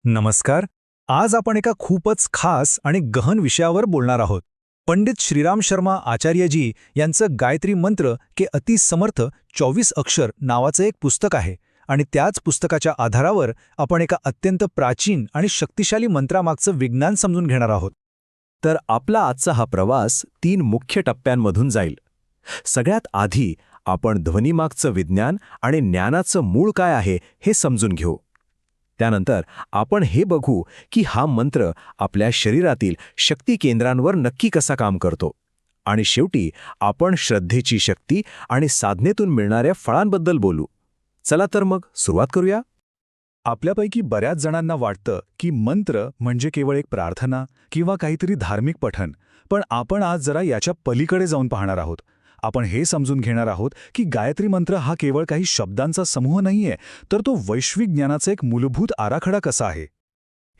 नमस्कार. आज आपण एका खूपच खास आणि गहन विषयावर बोलणार आहोत. पंडित श्रीराम शर्मा आचार्यजी यांचं गायत्री मंत्र के अति समर्थ 24 अक्षर नावाचं एक पुस्तक आहे आणि त्याच पुस्तकाच्या आधारावर आपण एका अत्यंत प्राचीन आणि शक्तिशाली मंत्रामागचं विज्ञान समजून घेणार आहोत. तर आपला आजचा हा प्रवास 3 मुख्य टप्प्यांमधून जाईल. सगळ्यात आधी आपण ध्वनीमागचं विज्ञान आणि ज्ञानाचं मूळ काय आहे हे समजून घेऊ. त्यानंतर आपण हे बघू की हा मंत्र आपल्या शरीरातील शक्ती केंद्रांवर नक्की कसा काम करतो. आणि शेवटी आपण श्रद्धेची शक्ती आणि साधनेतून मिळणाऱ्या फळांबद्दल बोलू. चला तर मग सुरुवात करूया. आपल्यापैकी बऱ्याच जणांना वाटतं की मंत्र म्हणजे केवळ एक प्रार्थना किंवा काहीतरी धार्मिक पठण, पण आपण आज जरा याच्या पलीकडे जाऊन पाहणार आहोत. आपण हे समजून घेणार आहोत की गायत्री मंत्र हा केवळ काही शब्दांचा समूह नाहीये, तर तो वैश्विक ज्ञानाचा एक मूलभूत आराखडा कसा आहे.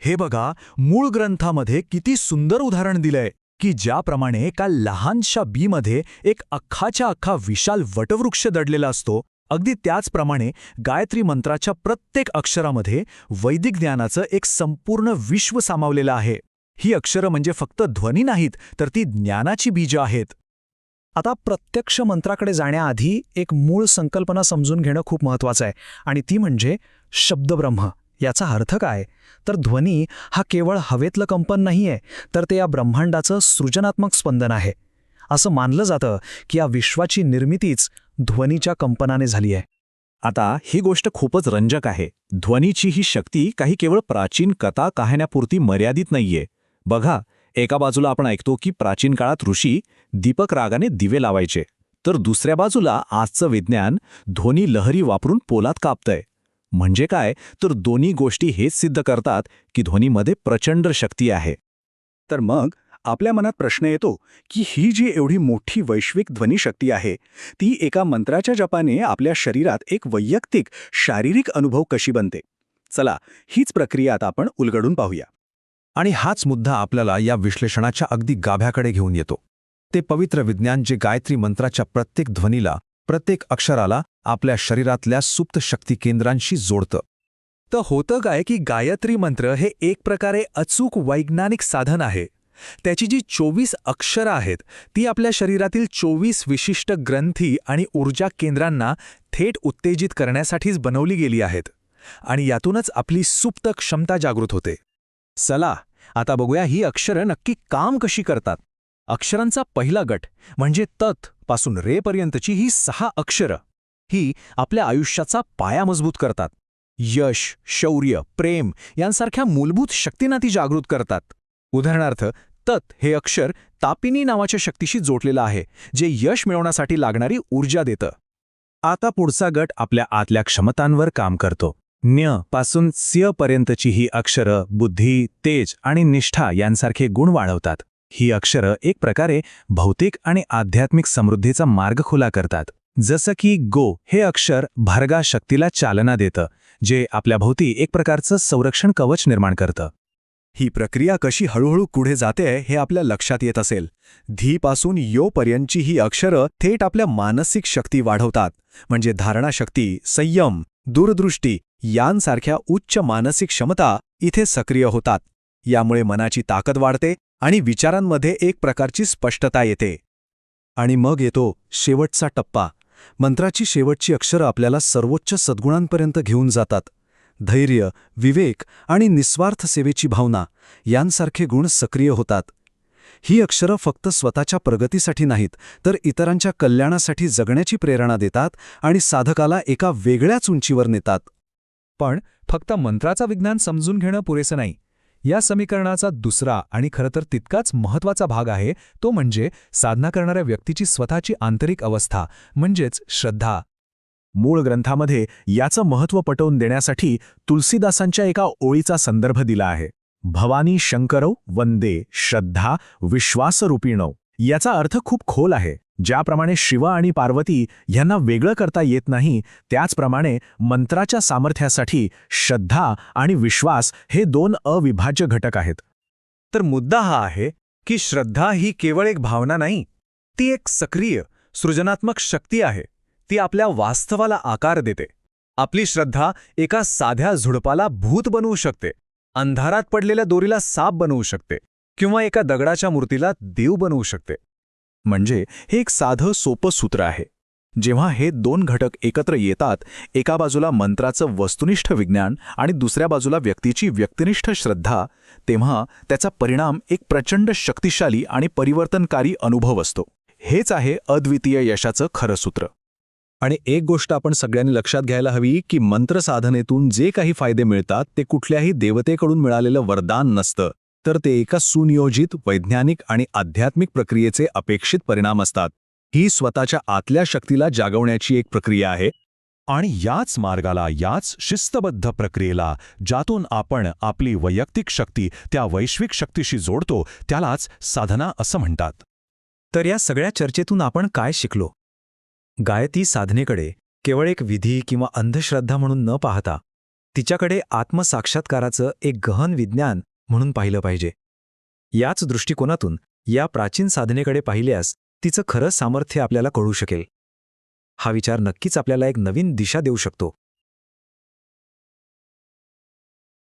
हे बघा, मूळ ग्रंथामध्ये किती सुंदर उदाहरण दिलंय की ज्याप्रमाणे एका लहानशा बीमध्ये एक अख्खाच्या अख्खा विशाल वटवृक्ष दडलेला असतो, अगदी त्याचप्रमाणे गायत्री मंत्राच्या प्रत्येक अक्षरामध्ये वैदिक ज्ञानाचं एक संपूर्ण विश्व सामावलेलं आहे. ही अक्षरं म्हणजे फक्त ध्वनी नाहीत, तर ती ज्ञानाची बीजं आहेत. आता प्रत्यक्ष मंत्राकडे जाण्याआधी एक मूळ संकल्पना समजून घेणं खूप महत्त्वाचं आहे, आणि ती म्हणजे शब्दब्रह्म. याचा अर्थ काय? तर ध्वनी हा केवळ हवेतलं कंपन नाहीये, तर ते या ब्रह्मांडाचं सृजनात्मक स्पंदन आहे. असं मानलं जातं की या विश्वाची निर्मितीच ध्वनीच्या कंपनाने झाली आहे. आता ही गोष्ट खूपच रंजक आहे. ध्वनीची ही शक्ती काही केवळ प्राचीन कथा कहाण्यापुरती मर्यादित नाहीये. बघा, एका बाजूला आपण ऐकतो की प्राचीन काळात ऋषी दीपक रागाने दिवे लावायचे, तर दुसऱ्या बाजूला आजचं विज्ञान ध्वनी लहरी वापरून पोलाद कापतंय. म्हणजे काय, तर दोन्ही गोष्टी हेच सिद्ध करतात की ध्वनीमध्ये प्रचंड शक्ती आहे. तर मग आपल्या मनात प्रश्न येतो की ही जी एवढी मोठी वैश्विक ध्वनीशक्ती आहे, ती एका मंत्राच्या जपाने आपल्या शरीरात एक वैयक्तिक शारीरिक अनुभव कशी बनते. चला, हीच प्रक्रिया आता आपण उलगडून पाहूया. आणि हाच मुद्दा आपल्याला या विश्लेषणाच्या अगदी गाभ्याकडे घेऊन येतो. ते पवित्र विज्ञान जे गायत्री मंत्राच्या प्रत्येक ध्वनीला, प्रत्येक अक्षराला आपल्या शरीरातल्या सुप्त शक्ती केंद्रांशी जोडतं. तर होतं काय की गायत्री मंत्र हे एक प्रकारे अचूक वैज्ञानिक साधन आहे. त्याची जी 24 अक्षरं आहेत, ती आपल्या शरीरातील 24 विशिष्ट ग्रंथी आणि ऊर्जा केंद्रांना थेट उत्तेजित करण्यासाठीच बनवली गेली आहेत. आणि यातूनच आपली सुप्त क्षमता जागृत होते. चला, आता बघूया ही अक्षरं नक्की काम कशी करतात. अक्षरांचा पहिला गट म्हणजे तत् पासून रे पर्यंतची ही 6 अक्षरं ही आपल्या आयुष्याचा पाया मजबूत करतात. यश, शौर्य, प्रेम यांसारख्या मूलभूत शक्तींना ती जागृत करतात. उदाहरणार्थ, तत् हे अक्षर तापिनी नावाच्या शक्तीशी जोडलेलं आहे, जे यश मिळवण्यासाठी लागणारी ऊर्जा देतं. आता पुढचा गट आपल्या आतल्या क्षमतांवर काम करतो. न्य पासून स्य पर्यंतची ही अक्षरं बुद्धी, तेज आणि निष्ठा यांसारखे गुण वाढवतात. ही अक्षरं एक प्रकारे भौतिक आणि आध्यात्मिक समृद्धीचा मार्ग खुला करतात. जसं की गो हे अक्षर भर्गा शक्तीला चालना देतं, जे आपल्या भोवती एक प्रकारचं संरक्षण कवच निर्माण करतं. ही प्रक्रिया कशी हळूहळू पुढे जाते हे आपल्या लक्षात येत असेल. धीपासून योपर्यंतची ही अक्षरं थेट आपल्या मानसिक शक्ती वाढवतात, म्हणजे धारणाशक्ती, संयम, दूरदृष्टी यांसारख्या उच्च मानसिक क्षमता इथे सक्रिय होतात. यामुळे मनाची ताकद वाढते आणि विचारांमध्ये एक प्रकारची स्पष्टता येते. आणि मग येतो शेवटचा टप्पा. मंत्राची शेवटची अक्षरं आपल्याला सर्वोच्च सद्गुणांपर्यंत घेऊन जातात. धैर्य, विवेक आणि निस्वार्थ सेवेची भावना यांसारखे गुण सक्रिय होतात. ही अक्षरं फक्त स्वतःच्या प्रगतीसाठी नाहीत, तर इतरांच्या कल्याणासाठी जगण्याची प्रेरणा देतात आणि साधकाला एका वेगळ्याच उंचीवर नेतात. पण फक्त मंत्राचा विज्ञान समजून घेणं पुरेसं नाही. या समीकरणाचा दुसरा आणि खरं तर तितकाच महत्त्वाचा भाग आहे, तो म्हणजे साधना करणाऱ्या व्यक्तीची स्वतःची आंतरिक अवस्था, म्हणजेच श्रद्धा. मूळ ग्रंथामध्ये याचं महत्त्व पटवून देण्यासाठी तुलसीदासांच्या एका ओळीचा संदर्भ दिला आहे. भवानी शंकरौ वंदे श्रद्धा विश्वासरूपिणौ. याचा अर्थ खूप खोल आहे. ज्याप्रमाणे शिव आणि पार्वती यांना वेगळं करता येत नाही, त्याचप्रमाणे मंत्राच्या सामर्थ्यासाठी श्रद्धा आणि विश्वास हे 2 अविभाज्य घटक आहेत. तर मुद्दा हा आहे की श्रद्धा ही केवळ एक भावना नाही, ती एक सक्रिय, सृजनात्मक शक्ती आहे. ती आपल्या वास्तवाला आकार देते. आपली श्रद्धा एका साध्या झुडपाला भूत बनवू शकते, अंधारात पडलेल्या दोरीला साप बनवू शकते किंवा एका दगडाच्या मूर्तीला देव बनवू शकते. म्हणजे हे एक साधं सोपं सूत्र आहे. जेव्हा हे दोन घटक एकत्र येतात, एका बाजूला मंत्राचं वस्तुनिष्ठ विज्ञान आणि दुसऱ्या बाजूला व्यक्तीची व्यक्तिनिष्ठ श्रद्धा, तेव्हा त्याचा परिणाम एक प्रचंड शक्तिशाली आणि परिवर्तनकारी अनुभव असतो. हेच आहे अद्वितीय यशाचं खरं सूत्र. आणि एक गोष्ट आपण सगळ्यांनी लक्षात घ्यायला हवी की मंत्रसाधनेतून जे काही फायदे मिळतात ते कुठल्याही देवतेकडून मिळालेलं वरदान नसतं, तर ते एका सुनियोजित वैज्ञानिक आणि आध्यात्मिक प्रक्रियेचे अपेक्षित परिणाम असतात. ही स्वतःच्या आतल्या शक्तीला जागवण्याची एक प्रक्रिया आहे. आणि याच मार्गाला, याच शिस्तबद्ध प्रक्रियेला, ज्यातून आपण आपली वैयक्तिक शक्ती त्या वैश्विक शक्तीशी जोडतो, त्यालाच साधना असं म्हणतात. तर या सगळ्या चर्चेतून आपण काय शिकलो? गायत्री साधनेकडे केवळ एक विधी किंवा अंधश्रद्धा म्हणून न पाहता तिच्याकडे आत्मसाक्षात्काराचं एक गहन विज्ञान म्हणून पाहिलं पाहिजे. याच दृष्टिकोनातून या प्राचीन साधनेकडे पाहिल्यास तिचं खरं सामर्थ्य आपल्याला कळू शकेल. हा विचार नक्कीच आपल्याला एक नवीन दिशा देऊ शकतो.